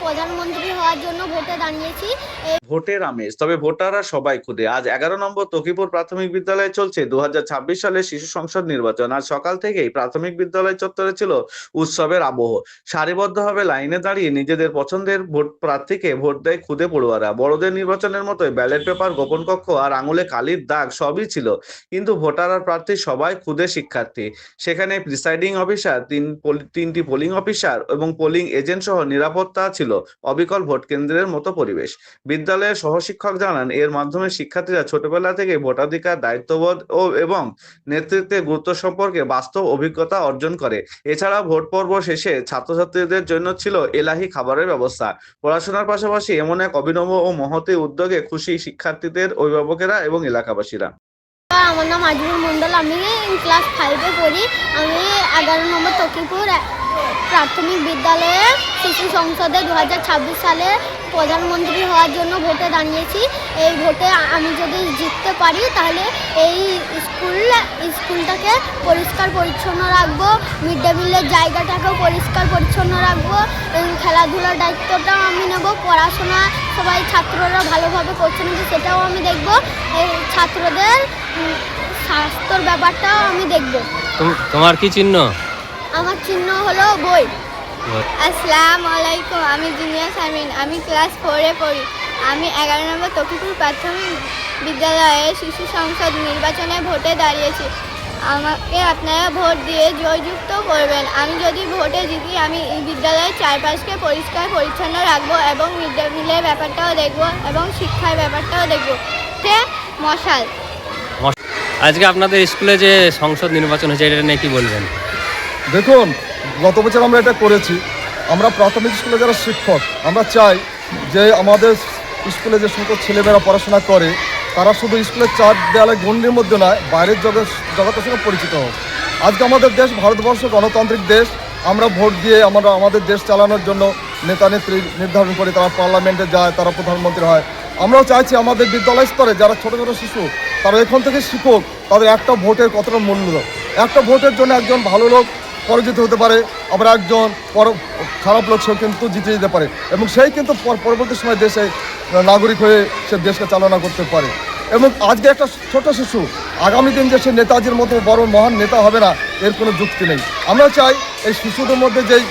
প্রধানমন্ত্রী হওয়ার জন্য ভোটে দাঁড়িয়েছি। ভোটের আমেজ, তবে ভোটাররা সবাই খুদে। আজ 11 নম্বর তকিপুর প্রাথমিক বিদ্যালয়ে চলছে 2026 সালের শিশু সংসদ নির্বাচন। আজ সকাল থেকেই প্রাথমিক বিদ্যালয় চত্বরে ছিল উৎসবের আবহ। সারিবদ্ধভাবে লাইনে দাঁড়িয়ে নিজেদের পছন্দের ভোট প্রার্থীকে ভোট দেয় খুদে পড়ুয়ারা। বড়দের নির্বাচনের মতোই ব্যালট পেপার, গোপন কক্ষ আর আঙুলে কালির দাগ সবই ছিল, কিন্তু ভোটার আর প্রার্থী সবাই খুদে শিক্ষার্থী। সেখানে প্রিসাইডিং অফিসার, তিনটি পোলিং অফিসার এবং পোলিং এজেন্ট সহ নিরাপত্তা ছিল। অবিকল ভোট কেন্দ্রের মতো পরিবেশ। বিদ্যালয়ের সহশিক্ষক জানান, এর মাধ্যমে শিক্ষার্থীরা ছোটবেলা থেকে ভোটাধিকার, দায়িত্ববোধ এবং নেতৃত্বের গুরুত্ব সম্পর্কে বাস্তব অভিজ্ঞতা অর্জন করে। এছাড়া ভোট পর্ব শেষে ছাত্রছাত্রীদের জন্য ছিল এলাহি খাবারের ব্যবস্থা। পড়াশোনার পাশাপাশি এমন এক অভিনব ও মহতী উদ্যোগে খুশি শিক্ষার্থীদের অভিভাবকেরা এবং এলাকাবাসীরা। আমার নাম আজমুল মন্ডল, আমি ক্লাস 5-এ পড়ি। আমি 11 নম্বর তকিপুর প্রাথমিক বিদ্যালয়ে শিশু সংসদে 2026 সালে প্রধানমন্ত্রী হওয়ার জন্য ভোটে দাঁড়িয়েছি। এই ভোটে আমি যদি জিততে পারি তাহলে এই স্কুলটাকে পরিষ্কার পরিচ্ছন্ন রাখবো, মিড ডে মিলের জায়গাটাকেও পরিষ্কার পরিচ্ছন্ন রাখবো, খেলাধুলার দায়িত্বটাও আমি নেব, পড়াশোনা সবাই ছাত্ররা ভালোভাবে করছে নাকি সেটাও আমি দেখব, ছাত্রদের স্বাস্থ্যর ব্যাপারটাও আমি দেখব। তোমার কি চিহ্ন? আমার চিহ্ন হলো বই। আসসালামু আলাইকুম, আমি জিনিয়া সামিন, আমি ক্লাস 4-এ পড়ি। আমি 11 নম্বর তকিপুর প্রাথমিক বিদ্যালয়ে শিশু সংসদ নির্বাচনে ভোটে দাঁড়িয়েছি। আমাকে আপনারা ভোট দিয়ে জয়যুক্ত করবেন। আমি যদি ভোটে জিতি আমি এই বিদ্যালয়ের চারপাশকে পরিষ্কার পরিচ্ছন্ন রাখবো এবং মিড ডে মিলের ব্যাপারটাও দেখবো এবং শিক্ষার ব্যাপারটাও দেখবো। মশাল। আজকে আপনাদের স্কুলে যে সংসদ নির্বাচন হয়েছে এটা নিয়ে কি বলবেন? দেখুন, গত বছর আমরা এটা করেছি। আমরা প্রাথমিক স্কুলে যারা শিক্ষক, আমরা চাই যে আমাদের স্কুলে যে সকল ছেলেমেয়েরা পড়াশোনা করে তারা শুধু স্কুলের চার দেয়ালের গণ্ডির মধ্যে নয়, বাইরের জগতের সঙ্গে পরিচিত হোক। আজকে আমাদের দেশ ভারতবর্ষ গণতান্ত্রিক দেশ। আমরা ভোট দিয়ে আমরা আমাদের দেশ চালানোর জন্য নেতা নেত্রী নির্ধারণ করি, তারা পার্লামেন্টে যায়, তারা প্রধানমন্ত্রী হয়। আমরাও চাইছি আমাদের বিদ্যালয় স্তরে যারা ছোটো ছোটো শিশু তারা এখান থেকে শিখুক তাদের একটা ভোটের কতটা মূল্য। একটা ভোটের জন্য একজন ভালো লোক পরাজিত হতে পারে, আবার একজন খারাপ লোক সেও কিন্তু জিতে যেতে পারে, এবং সেই কিন্তু পরবর্তী সময় দেশে নাগরিক হয়ে সে দেশকে চালনা করতে পারে। এবং আজকে একটা ছোট শিশু আগামী দিন যে সে নেতাজির মতো বড় মহান নেতা হবে না, এর কোনো যুক্তি নেই। আমরা চাই এই শিশুদের মধ্যে যেই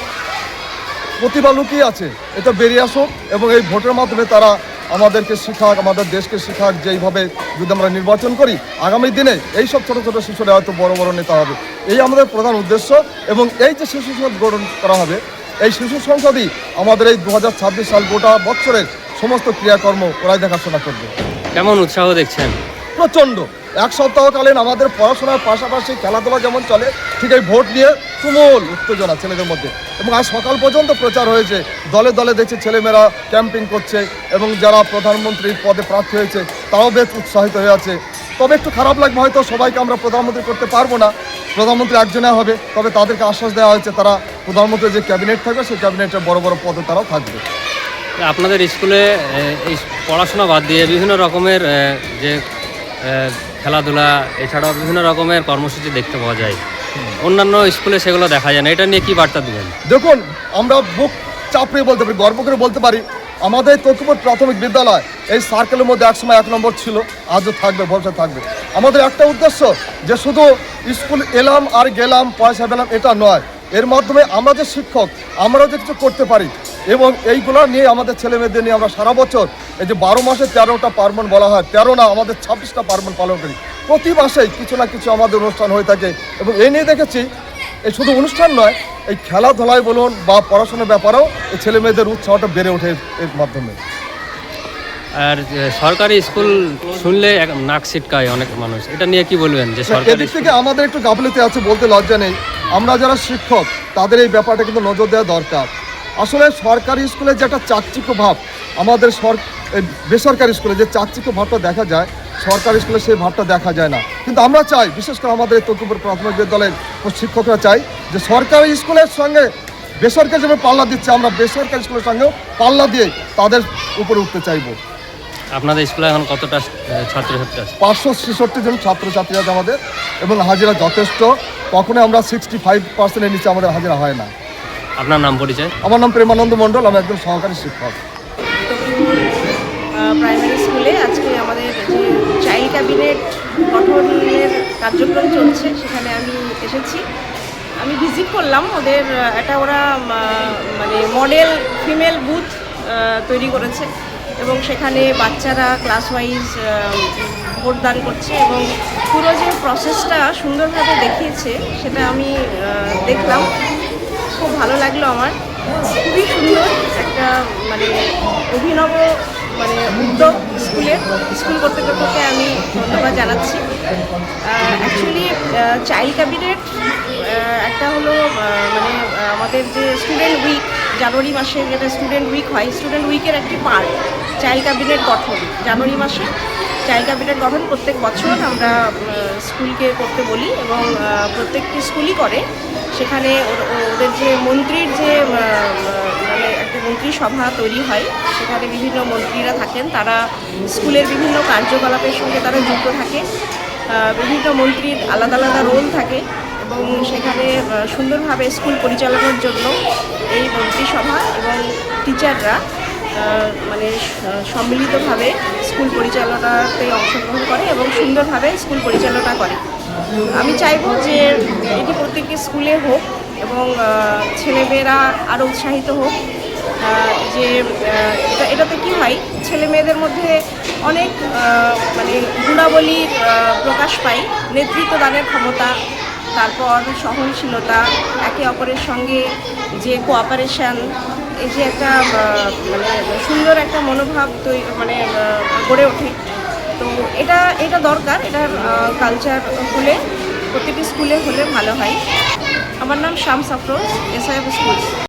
প্রতিভা লুকিয়ে আছে এটা বেরিয়ে আসুক এবং এই ভোটের মাধ্যমে তারা আমাদেরকে শেখাক, আমাদের দেশকে শেখাক যেইভাবে যদি আমরা নির্বাচন করি আগামী দিনে এই সব ছোটো ছোটো শিশুরা হয়তো বড় বড় নেতা হবে। এই আমাদের প্রধান উদ্দেশ্য। এবং এই যে শিশু সংসদ গঠন করা হবে, এই শিশু সংসদই আমাদের এই 2026 সাল গোটা বছরের সমস্ত ক্রিয়াকর্ম ওরাই দেখাশোনা করবে। কেমন উৎসাহ দেখছেন? প্রচণ্ড। এক সপ্তাহকালীন আমাদের পড়াশোনার পাশাপাশি খেলাধুলা যেমন চলে, ঠিক এই ভোট নিয়ে তুমুল উত্তেজনা ছেলেদের মধ্যে। এবং আজ সকাল পর্যন্ত প্রচার হয়েছে, দলে দলে দেখছে ছেলেমেয়েরা ক্যাম্পিং করছে এবং যারা প্রধানমন্ত্রীর পদে প্রার্থী হয়েছে তারাও বেশ উৎসাহিত হয়ে আছে। তবে একটু খারাপ লাগবে, হয়তো সবাইকে আমরা প্রধানমন্ত্রী করতে পারবো না, প্রধানমন্ত্রী একজনে হবে। তবে তাদেরকে আশ্বাস দেওয়া হয়েছে তারা প্রধানমন্ত্রীর যে ক্যাবিনেট থাকবে সেই ক্যাবিনেটের বড় বড় পদে তারাও থাকবে। আপনাদের স্কুলে এই পড়াশোনা বাদ দিয়ে বিভিন্ন রকমের যে খেলাধুলা এছাড়াও বিভিন্ন রকমের কর্মসূচি দেখতে পাওয়া যায়, অন্যান্য স্কুলে সেগুলো দেখা যায় না, এটা নিয়ে কি বার্তা দেবেন? দেখুন, আমরা বুক চাপড়িয়ে বলতে পারি, গর্ব করে বলতে পারি, আমাদের তকিপুর প্রাথমিক বিদ্যালয় এই সার্কেলের মধ্যে একসময় 1 নম্বর ছিল, আজও থাকবে, ভবিষ্যৎ থাকবে। আমাদের একটা উদ্দেশ্য যে শুধু স্কুল এলাম আর গেলাম, পয়সা পেলাম, এটা নয়। এর মাধ্যমে আমরা যে শিক্ষক আমরাও যে কিছু করতে পারি এবং এইগুলো নিয়ে আমাদের ছেলেমেয়েদের নিয়ে আমরা সারা বছর এই যে 12 মাসে 13টা পার্বণ বলা হয়, 13 না আমাদের 26টা পার্বণ পালন করি। প্রতি মাসেই কিছু না কিছু আমাদের অনুষ্ঠান হয়ে থাকে এবং এই নিয়ে দেখেছি এই শুধু অনুষ্ঠান নয়, এই খেলাধুলায় বলুন বা পড়াশোনার ব্যাপারেও এই ছেলেমেয়েদের উৎসাহটা বেড়ে ওঠে এর মাধ্যমে। আর সরকারি স্কুল শুনলে নাক ছিটকায় অনেক মানুষ, এটা নিয়ে কি বলবেন? যে এদিক থেকে আমাদের একটু গাফিলতি আছে, বলতে লজ্জা নেই। আমরা যারা শিক্ষক তাদের এই ব্যাপারটা কিন্তু নজর দেওয়া দরকার। আসলে সরকারি স্কুলে যে একটা চাকচিক্য ভাব, আমাদের বেসরকারি স্কুলে যে চাকচিক্য ভাবটা দেখা যায়, সরকারি স্কুলে সেই ভাবটা দেখা যায় না। কিন্তু আমরা চাই, বিশেষ করে আমাদের তকিপুর প্রাথমিক বিদ্যালয়ের শিক্ষকরা চাই যে সরকারি স্কুলের সঙ্গে বেসরকারি যেভাবে পাল্লা দিচ্ছে, আমরা বেসরকারি স্কুলের সঙ্গেও পাল্লা দিয়ে তাদের উপরে উঠতে চাইবো। আপনাদের স্কুলে এখন কতটা ছাত্রছাত্রী আছে? 566 জন ছাত্রছাত্রী আছে আমাদের, এবং হাজিরা যথেষ্ট। কখনো আমরা 65%-এর নিচে আমাদের হাজিরা হয় না। আপনার নাম পরিচয়? আমার নাম প্রেমানন্দ মণ্ডল, আমি একজন সহকারী শিক্ষক। প্রাইমারি স্কুলে আজকে আমাদের যে চাইল্ড ক্যাবিনেট গঠনের কার্যক্রম চলছে সেখানে আমি এসেছি। আমি ভিজিট করলাম ওদের একটা ওরা মানে মডেল ফিমেল বুথ তৈরি করেছে এবং সেখানে বাচ্চারা ক্লাস ওয়াইজ ভোটদান করছে এবং পুরো যে প্রসেসটা সুন্দরভাবে দেখিয়েছে সেটা আমি দেখলাম, খুব ভালো লাগলো আমার। খুবই সুন্দর একটা মানে অভিনব মানে উদ্যোগ স্কুল কর্তৃপক্ষকে আমি ধন্যবাদ জানাচ্ছি। অ্যাকচুয়ালি চাইল্ড ক্যাবিনেট একটা হলো মানে আমাদের যে স্টুডেন্ট উইক, জানুয়ারি মাসে যেটা স্টুডেন্ট উইক হয়, স্টুডেন্ট উইকের একটি পার্ট চাইল্ড ক্যাবিনেট গঠন। জানুয়ারি মাসে চাইল্ড ক্যাবিনেট গঠন প্রত্যেক বছর আমরা স্কুলকে করতে বলি এবং প্রত্যেকটি স্কুলই করে। সেখানে ওদের যে মন্ত্রীর যে মানে একটা মন্ত্রিসভা তৈরি হয়, সেখানে বিভিন্ন মন্ত্রীরা থাকেন, তারা স্কুলের বিভিন্ন কার্যকলাপের সঙ্গে তারা যুক্ত থাকে। বিভিন্ন মন্ত্রীর আলাদা আলাদা রোল থাকে এবং সেখানে সুন্দরভাবে স্কুল পরিচালনার জন্য এই মন্ত্রিসভা এবং টিচাররা মানে সম্মিলিতভাবে স্কুল পরিচালনাতে অংশগ্রহণ করে এবং সুন্দরভাবে স্কুল পরিচালনা করে। আমি চাইবো যে এটি প্রত্যেকটি স্কুলে হোক এবং ছেলেমেয়েরা আরও উৎসাহিত হোক। যে এটাতে কি হয়, ছেলে মেয়েদের মধ্যে অনেক মানে গুণাবলীর প্রকাশ পায়, নেতৃত্ব দানের ক্ষমতা, তারপর সহনশীলতা, একে অপরের সঙ্গে যে কোঅপারেশন, এই যে একটা মানে সুন্দর একটা মনোভাব মানে গড়ে ওঠে। তো এটা দরকার, এটার কালচার হলে প্রতিটি স্কুলে হলে ভালো হয়। আমার নাম শামস আফরোজ, এসআইএফ স্কুল।